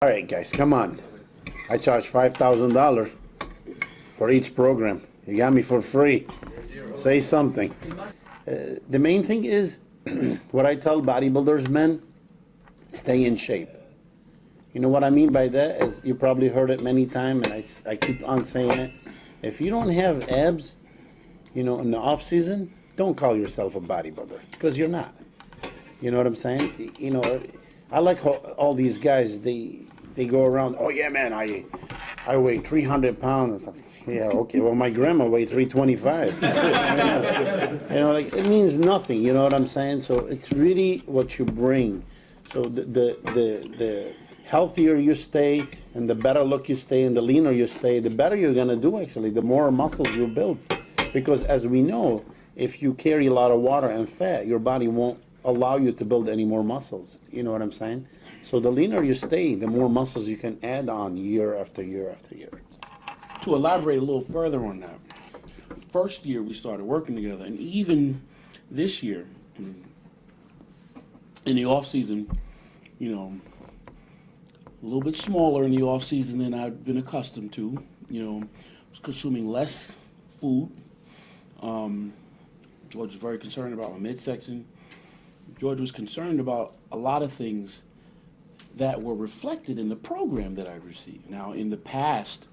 All right, guys, come on. I charge $5,000 for each program. You got me for free. Say something. The main thing is what I tell bodybuilders, men, stay in shape. You know what I mean by that is you probably heard it many times, and I keep on saying it. If you don't have abs, in the off season, don't call yourself a bodybuilder because you're not. You know what I'm saying? I like how all these guys, they go around, oh yeah, man, I weigh 300 pounds and stuff. Yeah, okay, well, my grandma weighed 325. It means nothing, you know what I'm saying? So it's really what you bring. So the healthier you stay and the better look you stay and the leaner you stay, the better you're going to do, actually, the more muscles you build. Because as we know, if you carry a lot of water and fat, your body won't allow you to build any more muscles. You know what I'm saying? So the leaner you stay, the more muscles you can add on year after year after year. To elaborate a little further on that, first year we started working together, and even this year, in the off season, a little bit smaller in the off season than I've been accustomed to. Was consuming less food. George was very concerned about my midsection. George was concerned about a lot of things that were reflected in the program that I received. Now, in the past,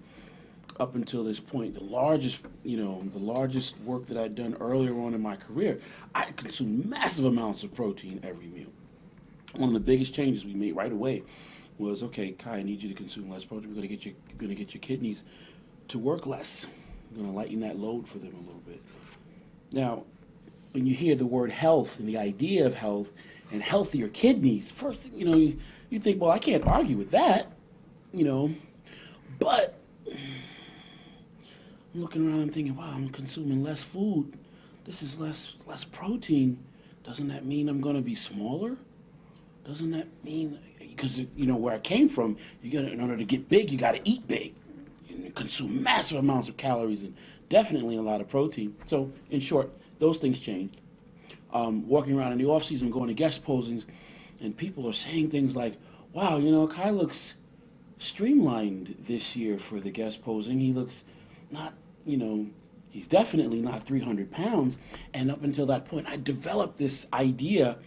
up until this point, the largest work that I'd done earlier on in my career, I consumed massive amounts of protein every meal. One of the biggest changes we made right away was, okay, Kai, I need you to consume less protein. We're going to get your kidneys to work less. We're going to lighten that load for them a little bit. Now, when you hear the word health and the idea of health and healthier kidneys, first, you think, well, I can't argue with that, but I'm looking around and thinking, wow, I'm consuming less food. This is less protein. Doesn't that mean I'm going to be smaller? Doesn't that mean, because, where I came from, in order to get big, you got to eat big and consume massive amounts of calories and definitely a lot of protein. So, in short, those things changed. Walking around in the off season, going to guest posings, and people are saying things like, wow, Kai looks streamlined this year for the guest posing. He looks not, he's definitely not 300 pounds. And up until that point, I developed this idea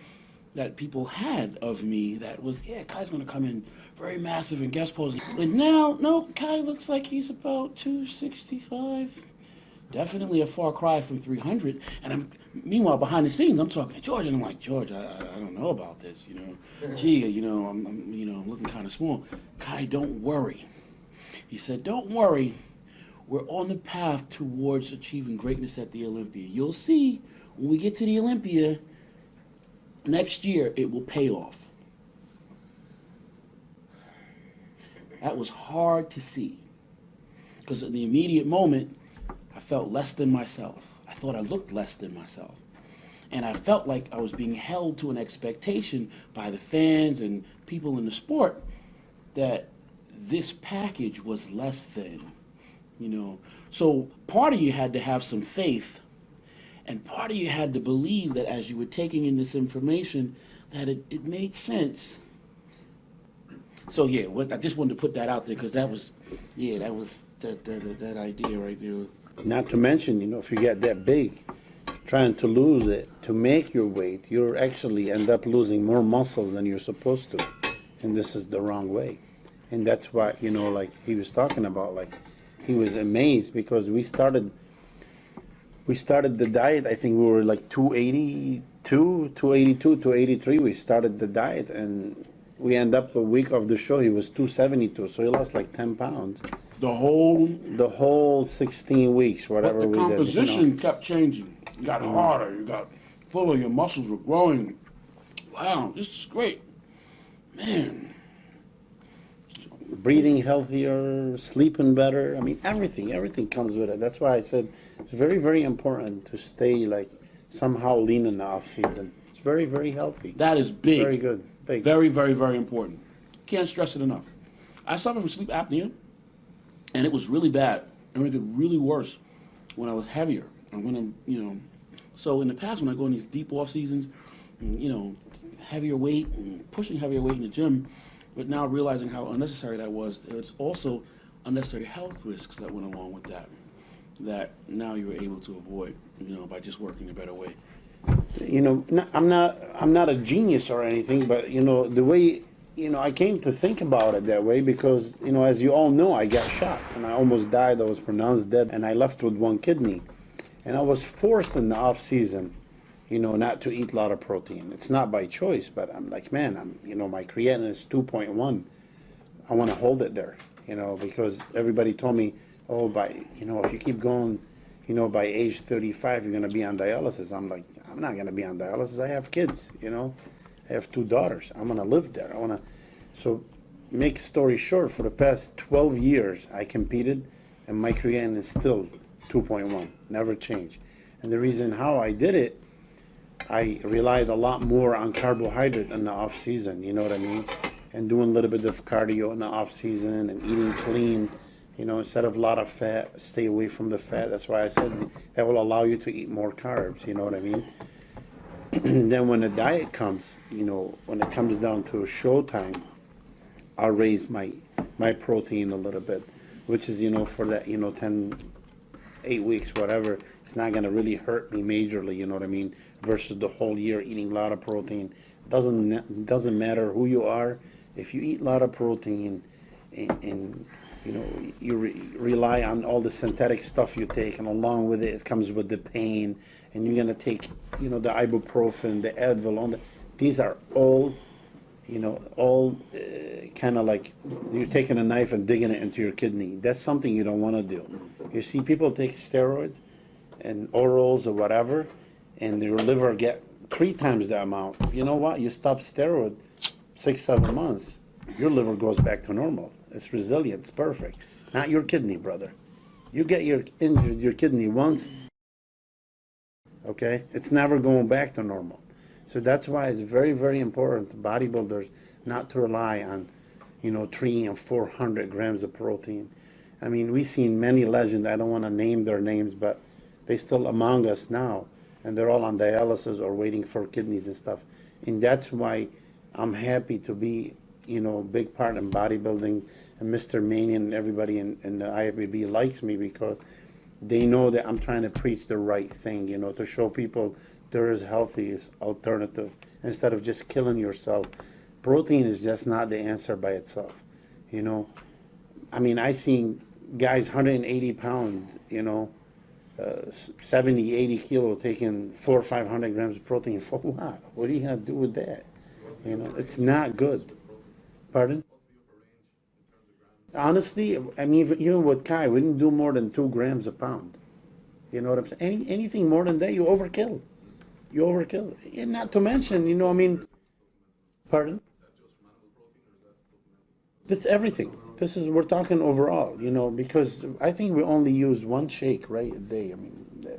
that people had of me that was, yeah, Kai's going to come in very massive in guest posing. And now, no, Kai looks like he's about 265. Definitely a far cry from 300. And meanwhile, behind the scenes, I'm talking to George, and I'm like, George, I don't know about this, Gee, I'm looking kind of small. Kai, don't worry. He said, don't worry. We're on the path towards achieving greatness at the Olympia. You'll see when we get to the Olympia next year, it will pay off. That was hard to see because in the immediate moment, I felt less than myself. I thought I looked less than myself. And I felt like I was being held to an expectation by the fans and people in the sport that this package was less than, So part of you had to have some faith, and part of you had to believe that as you were taking in this information, that it made sense. So yeah, I just wanted to put that out there because that was that idea right there. Not to mention, if you get that big, trying to lose it to make your weight, you'll actually end up losing more muscles than you're supposed to. And this is the wrong way. And that's why, like he was talking about, like he was amazed because we started the diet. I think we were like 283. We started the diet and we end up a week of the show, he was 272. So he lost like 10 pounds. The whole 16 weeks, whatever we did. But the composition kept changing. You got harder. You got fuller. Your muscles were growing. Wow, this is great, man. Breathing healthier, sleeping better. I mean, everything comes with it. That's why I said it's very, very important to stay like somehow lean in the off season. It's very, very healthy. That is big. Very good. Big. Very, very, very important. Can't stress it enough. I suffer from sleep apnea. And it was really bad. And it got really worse when I was heavier. And when I'm, so in the past when I go in these deep off seasons, heavier weight and pushing heavier weight in the gym, But now realizing how unnecessary that was, it's also unnecessary health risks that went along with that. That now you're able to avoid, by just working a better way. I'm not a genius or anything, but the way I came to think about it that way because as you all know, I got shot and I almost died. I was pronounced dead, and I left with one kidney, and I was forced in the off season, not to eat a lot of protein. It's not by choice, but I'm like, man, my creatinine is 2.1. I want to hold it there, because everybody told me, oh, if you keep going, by age 35, you're going to be on dialysis. I'm like, I'm not going to be on dialysis. I have kids, I have 2 daughters. I'm going to live there. So make story short, for the past 12 years, I competed, and my creatinine is still 2.1, never changed. And the reason how I did it, I relied a lot more on carbohydrate in the off season, you know what I mean? And doing a little bit of cardio in the off season and eating clean, instead of a lot of fat, stay away from the fat. That's why I said that will allow you to eat more carbs, you know what I mean? And then when the diet comes, when it comes down to show time, I'll raise my protein a little bit, which is, for that, 8 weeks, whatever, it's not going to really hurt me majorly, you know what I mean, versus the whole year eating a lot of protein. Doesn't matter who you are. If you eat a lot of protein and you rely on all the synthetic stuff you take, and along with it, it comes with the pain, and you're going to take, the ibuprofen, the Advil, these are all, kind of like you're taking a knife and digging it into your kidney. That's something you don't want to do. You see people take steroids and orals or whatever, and their liver get 3 times the amount. You know what? You stop steroid 6-7 months, your liver goes back to normal. It's resilient. It's perfect. Not your kidney, brother. You get injured your kidney once, okay? It's never going back to normal. So that's why it's very, very important to bodybuilders not to rely on, 300 and 400 grams of protein. I mean, we've seen many legends. I don't want to name their names, but they're still among us now, and they're all on dialysis or waiting for kidneys and stuff. And that's why I'm happy to be, big part in bodybuilding, and Mr. Manion and everybody in the IFBB likes me because they know that I'm trying to preach the right thing, to show people there is healthiest alternative instead of just killing yourself. Protein is just not the answer by itself, I mean, I seen guys 180 pounds, 70, 80 kilo taking 400 or 500 grams of protein for what? What are you going to do with that? It's not good. Pardon? Honestly, I mean, even with Kai, we didn't do more than 2 grams a pound. You know what I'm saying? Anything more than that, you overkill. You overkill. And not to mention, I mean, pardon? That's everything. We're talking overall, because I think we only use 1 shake, right, a day. I mean,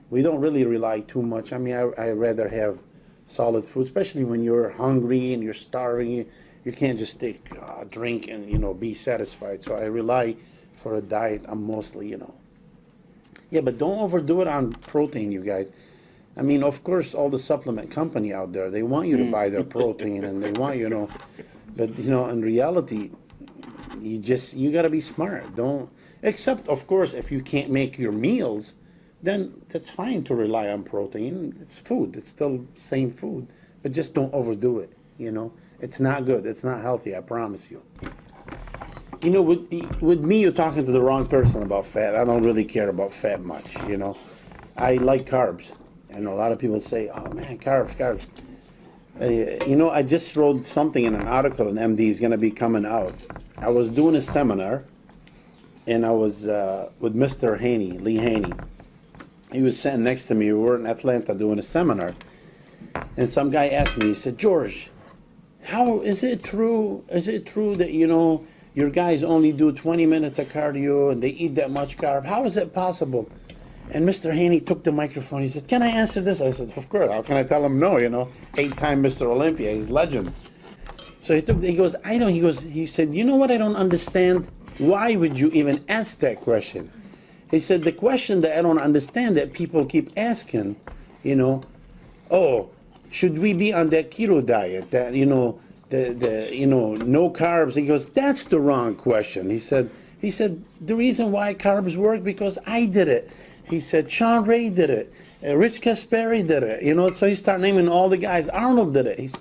we don't really rely too much. I mean, I rather have solid food, especially when you're hungry and you're starving. You can't just take a drink and, be satisfied. So I rely for a diet. I'm mostly, Yeah, but don't overdo it on protein, you guys. I mean, of course, all the supplement company out there, they want you to buy their protein and they want, but, in reality, you got to be smart. Except, of course, if you can't make your meals, then that's fine to rely on protein. It's food. It's still same food. But just don't overdo it, It's not good. It's not healthy, I promise you. With me, you're talking to the wrong person about fat. I don't really care about fat much, I like carbs. And a lot of people say, oh, man, carbs. I just wrote something in an article, and MD is going to be coming out. I was doing a seminar, and I was with Mr. Lee Haney. He was sitting next to me. We were in Atlanta doing a seminar. And some guy asked me, he said, George, how is it true? Is it true that, your guys only do 20 minutes of cardio and they eat that much carb? How is it possible? And Mr. Haney took the microphone. He said, can I answer this? I said, of course. How can I tell him no, 8-time Mr. Olympia. He's legend. So he goes, I don't. He said, you know what I don't understand? Why would you even ask that question? He said, the question that I don't understand that people keep asking, oh, should we be on that keto diet that, no carbs. He goes, that's the wrong question. He said, the reason why carbs work because I did it. He said, Sean Ray did it. Rich Kasperi did it. So he started naming all the guys. Arnold did it.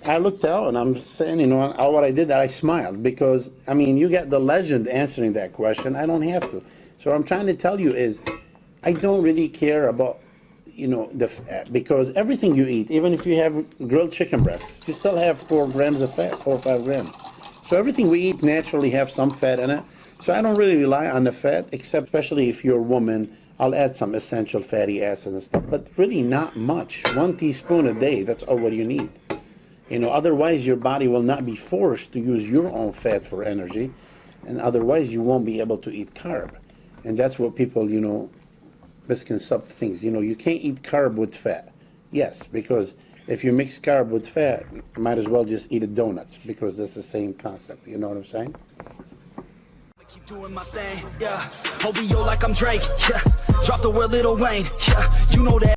I looked out and I'm saying, all what I did, that I smiled because, you get the legend answering that question. I don't have to. So what I'm trying to tell you is I don't really care about, because everything you eat, even if you have grilled chicken breasts, you still have 4 grams of fat, 4 or 5 grams. So everything we eat naturally have some fat in it. So I don't really rely on the fat, except especially if you're a woman, I'll add some essential fatty acids and stuff, but really not much. 1 teaspoon a day, that's all what you need. Otherwise your body will not be forced to use your own fat for energy, and otherwise you won't be able to eat carb. And that's what people, misconcept things. You can't eat carb with fat. Yes, because if you mix carb with fat, you might as well just eat a donut, because that's the same concept. You know what I'm saying? Keep doing my thing, yeah. OVO like I'm Drake, yeah. Drop the word Lil Wayne, yeah. You know that.